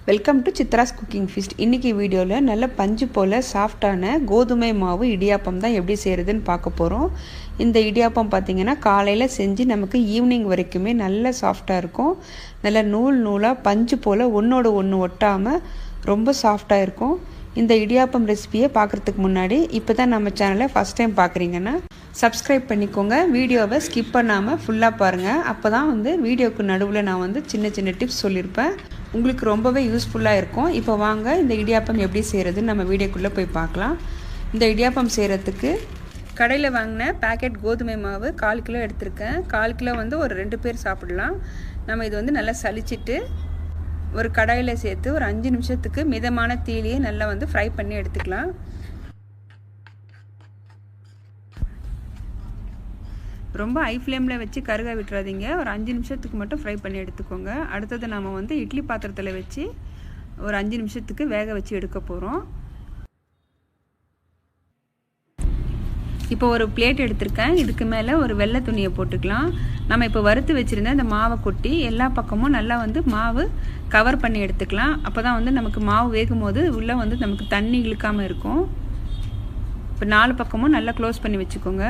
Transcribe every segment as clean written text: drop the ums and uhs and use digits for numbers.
Welcome to Chitra's cooking feast. இன்றைக்கி வீடியோவில் நல்ல பஞ்சு போல் சாஃப்டான கோதுமை மாவு இடியாப்பம் தான் எப்படி செய்கிறதுன்னு பார்க்க போகிறோம். இந்த இடியாப்பம் பார்த்திங்கன்னா காலையில் செஞ்சு நமக்கு ஈவினிங் வரைக்குமே நல்ல சாஃப்டாக இருக்கும். நல்ல நூலாக பஞ்சு போல் ஒன்றோடு ஒன்று ஒட்டாமல் ரொம்ப சாஃப்டாக இருக்கும். இந்த இடியாப்பம் ரெசிபியை பார்க்குறதுக்கு முன்னாடி இப்போ தான் நம்ம சேனலை ஃபஸ்ட் டைம் பார்க்குறீங்கன்னா சப்ஸ்கிரைப் பண்ணிக்கோங்க. வீடியோவை ஸ்கிப் பண்ணாமல் ஃபுல்லாக பாருங்கள். அப்போ தான் வீடியோவுக்கு நடுவில் நான் சின்ன சின்ன டிப்ஸ் சொல்லியிருப்பேன். உங்களுக்கு ரொம்பவே யூஸ்ஃபுல்லாக இருக்கும். இப்போ வாங்க இந்த இடியாப்பம் எப்படி செய்கிறதுன்னு நம்ம வீடியோக்குள்ளே போய் பார்க்கலாம். இந்த இடியாப்பம் செய்கிறதுக்கு கடையில் வாங்கின பேக்கெட் கோதுமை மாவு 1/4 கிலோ எடுத்திருக்கேன். 1/4 கிலோ ஒரு 2 பேர் சாப்பிடலாம். நம்ம இது நல்லா சலிச்சிட்டு ஒரு கடாயில் சேர்த்து ஒரு 5 நிமிஷத்துக்கு மிதமான தீயிலேயே நல்லா ஃப்ரை பண்ணி எடுத்துக்கலாம். ரொம்ப ஹை ஃப்ளேமில் வச்சு கருக விட்டுறாதீங்க. ஒரு 5 நிமிஷத்துக்கு மட்டும் ஃப்ரை பண்ணி எடுத்துக்கோங்க. அடுத்தது நம்ம இட்லி பாத்திரத்தில் வச்சு ஒரு 5 நிமிஷத்துக்கு வேக வச்சு எடுக்க போகிறோம். இப்போ ஒரு பிளேட் எடுத்திருக்கேன். இதுக்கு மேலே ஒரு வெள்ளை துணியை போட்டுக்கலாம். நம்ம இப்போ வறுத்து வச்சுருந்த இந்த மாவை கொட்டி எல்லா பக்கமும் நல்லா மாவு கவர் பண்ணி எடுத்துக்கலாம். அப்போ தான் நமக்கு மாவு வேகும் போது உள்ளே நமக்கு தண்ணி இழுக்காமல் இருக்கும். இப்போ 4 பக்கமும் நல்லா க்ளோஸ் பண்ணி வச்சுக்கோங்க.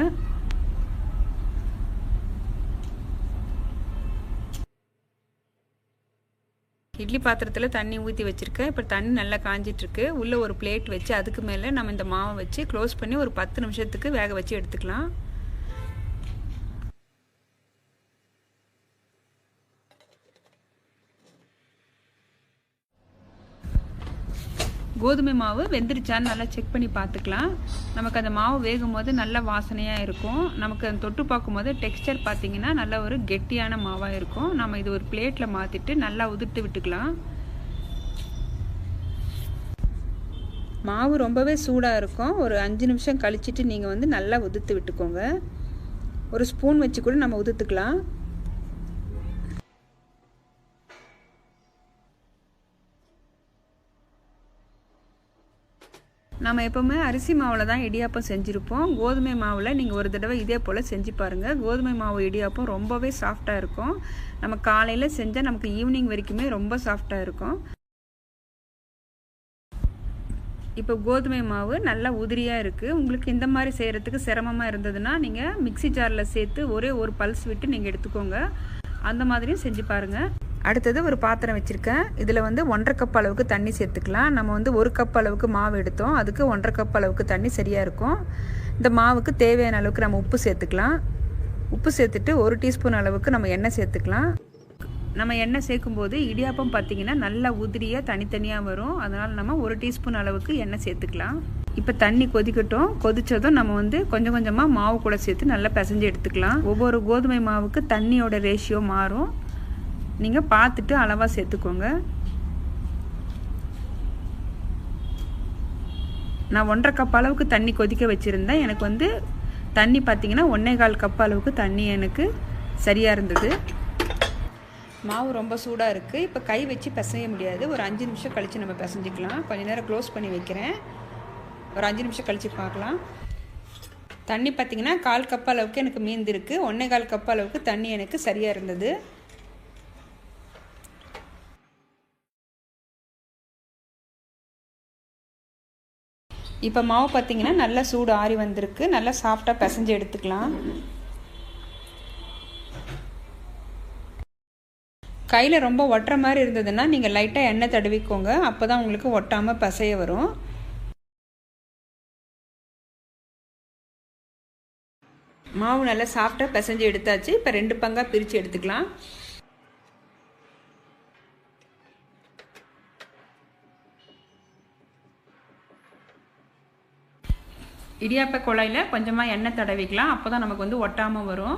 இட்லி பாத்திரத்தில் தண்ணி ஊற்றி வச்சுருக்கேன். இப்போ தண்ணி நல்லா காஞ்சிட்ருக்கு. உள்ளே ஒரு பிளேட் வச்சு அதுக்கு மேலே நம்ம இந்த மாவை வச்சு க்ளோஸ் பண்ணி ஒரு 10 நிமிஷத்துக்கு வேக வச்சு எடுத்துக்கலாம். கோதுமை மாவு வெந்துருச்சான்னு நல்லா செக் பண்ணி பார்த்துக்கலாம். நமக்கு அந்த மாவு வேகும் போது நல்ல வாசனையாக இருக்கும். நமக்கு அந்த தொட்டு பார்க்கும்போது டெக்ஸ்டர் பார்த்திங்கன்னா நல்ல ஒரு கெட்டியான மாவாக இருக்கும். நம்ம இது ஒரு பிளேட்டில் மாற்றிட்டு நல்லா உதிர்த்து விட்டுக்கலாம். மாவு ரொம்பவே சூடாக இருக்கும். ஒரு 5 நிமிஷம் கழிச்சிட்டு நீங்கள் நல்லா உதிர்த்து விட்டுக்கோங்க. ஒரு ஸ்பூன் வச்சு கூட நம்ம உதிர்த்துக்கலாம். நம்ம எப்போவுமே அரிசி மாவில் தான் இடியாப்பம் செஞ்சுருப்போம். கோதுமை மாவில் நீங்கள் ஒரு தடவை இதே போல் செஞ்சு பாருங்கள். கோதுமை மாவு இடியாப்பம் ரொம்பவே சாஃப்டாக இருக்கும். நம்ம காலையில் செஞ்சால் நமக்கு ஈவினிங் வரைக்குமே ரொம்ப சாஃப்டாக இருக்கும். இப்போ கோதுமை மாவு நல்லா உதிரியாக இருக்குது. உங்களுக்கு இந்த மாதிரி செய்கிறதுக்கு சிரமமாக இருந்ததுன்னா நீங்கள் மிக்சி ஜாரில் சேர்த்து ஒரே ஒரு பல்ஸ் விட்டு நீங்கள் எடுத்துக்கோங்க. அந்த மாதிரியும் செஞ்சு பாருங்கள். அடுத்தது ஒரு பாத்திரம் வச்சுருக்கேன். இதில் 1.5 கப் அளவுக்கு தண்ணி சேர்த்துக்கலாம். நம்ம 1 கப் அளவுக்கு மாவு எடுத்தோம். அதுக்கு 1.5 கப் அளவுக்கு தண்ணி சரியாக இருக்கும். இந்த மாவுக்கு தேவையான அளவுக்கு நம்ம உப்பு சேர்த்துக்கலாம். உப்பு சேர்த்துட்டு 1 டீஸ்பூன் அளவுக்கு நம்ம எண்ணெய் சேர்த்துக்கலாம். நம்ம எண்ணெய் சேர்க்கும்போது இடியாப்பம் பார்த்திங்கன்னா நல்லா உதிரியாக தனித்தனியாக வரும். அதனால் நம்ம 1 டீஸ்பூன் அளவுக்கு எண்ணெய் சேர்த்துக்கலாம். இப்போ தண்ணி கொதிக்கட்டும். கொதித்ததும் நம்ம கொஞ்சம் கொஞ்சமாக மாவு கூட சேர்த்து நல்லா பிசைஞ்சு எடுத்துக்கலாம். ஒவ்வொரு கோதுமை மாவுக்கு தண்ணியோட ரேஷியோ மாறும். நீங்கள் பார்த்துட்டு அளவாக சேர்த்துக்கோங்க. நான் 1.5 கப் அளவுக்கு தண்ணி கொதிக்க வச்சுருந்தேன். எனக்கு தண்ணி பார்த்திங்கன்னா 1.25 கப் அளவுக்கு தண்ணி எனக்கு சரியாக இருந்தது. மாவு ரொம்ப சூடாக இருக்குது. இப்போ கை வச்சு பிசைய முடியாது. ஒரு 5 நிமிஷம் கழித்து நம்ம பிசைஞ்சிக்கலாம். கொஞ்சம் நேரம் க்ளோஸ் பண்ணி வைக்கிறேன். ஒரு 5 நிமிஷம் கழித்து பார்க்கலாம். தண்ணி பார்த்திங்கன்னா 1/4 கப் அளவுக்கு எனக்கு மீந்திருக்கு. 1.25 கப் அளவுக்கு தண்ணி எனக்கு சரியாக இருந்தது. இப்போ மாவு பார்த்திங்கன்னா நல்லா சூடு ஆறி வந்திருக்கு. நல்லா சாஃப்டாக பிசைஞ்சு எடுத்துக்கலாம். கையில் ரொம்ப ஒட்டுற மாதிரி இருந்ததுன்னா நீங்கள் லைட்டாக எண்ணெய் தடவிக்கோங்க. அப்போ தான் உங்களுக்கு ஒட்டாமல் பிசைய வரும். மாவு நல்லா சாஃப்டாக பிசைஞ்சு எடுத்தாச்சு. இப்போ 2 பங்காக பிரித்து எடுத்துக்கலாம். இடியாப்ப குழாயில் கொஞ்சமாக எண்ணெய் தடவிக்கலாம். அப்போ தான் நமக்கு ஒட்டாமல் வரும்.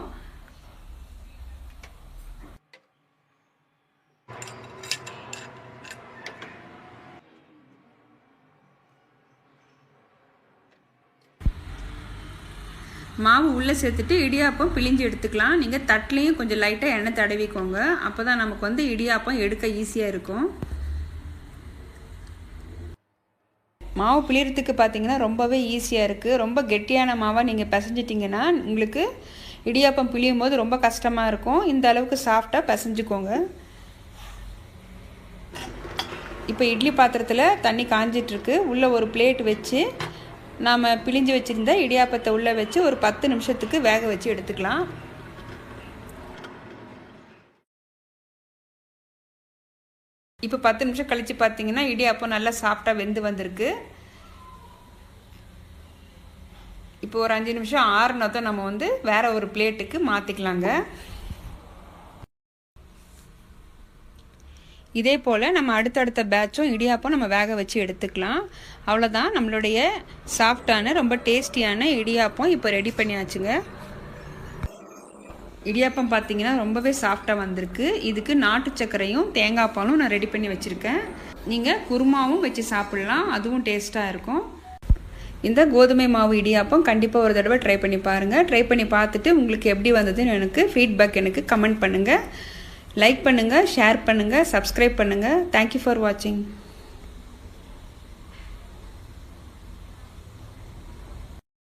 மாவு உள்ளே சேர்த்துட்டு இடியாப்பம் பிழிஞ்சு எடுத்துக்கலாம். நீங்கள் தட்டிலையும் கொஞ்சம் லைட்டாக எண்ணெய் தடவிக்கோங்க. அப்போ தான் நமக்கு இடியாப்பம் எடுக்க ஈஸியாக இருக்கும். மாவு பிழிறதுக்கு பார்த்திங்கன்னா ரொம்பவே ஈஸியாக இருக்குது. ரொம்ப கெட்டியான மாவாக நீங்கள் பிசைஞ்சிட்டிங்கன்னா உங்களுக்கு இடியாப்பம் பிழியும் போது ரொம்ப கஷ்டமாக இருக்கும். இந்த அளவுக்கு சாஃப்டாக பிசைஞ்சுக்கோங்க. இப்போ இட்லி பாத்திரத்தில் தண்ணி காஞ்சிட்ருக்கு. உள்ளே ஒரு பிளேட் வச்சு நாம் பிழிஞ்சு வச்சுருந்த இடியாப்பத்தை உள்ளே வச்சு ஒரு 10 நிமிஷத்துக்கு வேக வச்சு எடுத்துக்கலாம். இப்போ 10 நிமிஷம் கழித்து பார்த்தீங்கன்னா இடியாப்பம் நல்லா சாஃப்டாக வெந்து வந்திருக்கு. இப்போ ஒரு 5 நிமிஷம் ஆறுனதும் நம்ம வேறு ஒரு பிளேட்டுக்கு மாற்றிக்கலாங்க. இதே போல் நம்ம அடுத்தடுத்த பேட்சும் இடியாப்பம் நம்ம வேக வச்சு எடுத்துக்கலாம். அவ்வளோதான், நம்மளுடைய சாஃப்டான ரொம்ப டேஸ்டியான இடியாப்பம் இப்போ ரெடி பண்ணியாச்சுங்க. இடியாப்பம் பார்த்தீங்கன்னா ரொம்பவே சாஃப்டாக வந்திருக்கு. இதுக்கு நாட்டு சர்க்கரையும் தேங்காய் பாலும் நான் ரெடி பண்ணி வச்சுருக்கேன். நீங்கள் குருமாவும் வச்சு சாப்பிட்லாம், அதுவும் டேஸ்ட்டாக இருக்கும். இந்த கோதுமை மாவு இடியாப்பம் கண்டிப்பாக ஒரு தடவை ட்ரை பண்ணி பாருங்கள். ட்ரை பண்ணி பார்த்துட்டு உங்களுக்கு எப்படி வந்ததுன்னு எனக்கு ஃபீட்பேக் எனக்கு கமெண்ட் பண்ணுங்கள். லைக் பண்ணுங்கள், ஷேர் பண்ணுங்கள், சப்ஸ்கிரைப் பண்ணுங்கள். தேங்க்யூ ஃபார் வாட்சிங்.